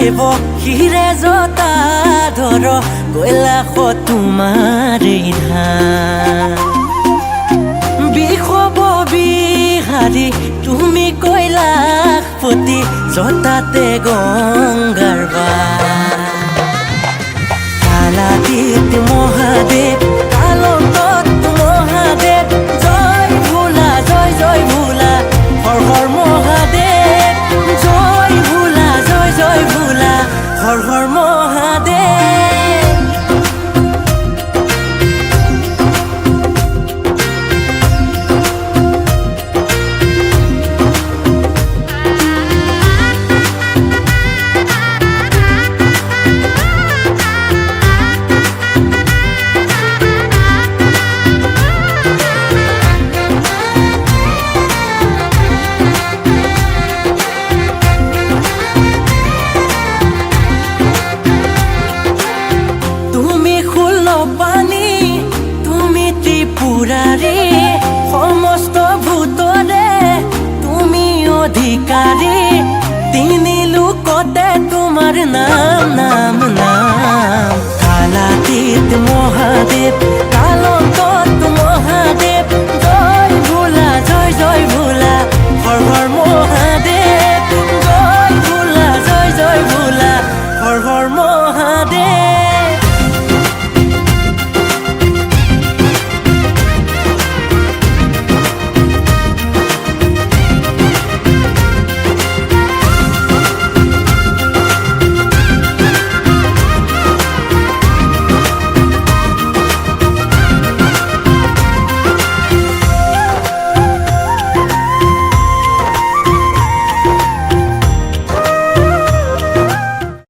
দেব হিৰে জতা ধৰ কৈলাশ তোমাৰে ধান বিখব বিহাৰী তুমি কৈলাশপতি জতাতে গংগাৰ কালাতীত মহাদেৱ কালতত মহাদেৱ জয় ভোলা জয় জয় ভোলা হৰ হৰ মহাদেৱ জয় ভোলা জয় জয় ভোলা হৰ হৰ মহাদেৱ সমস্ত ভূতৰে তুমি অধিকাৰী তিনি লোকতে তোমাৰ নাম নাম নাম কালাতীত মহাদেৱ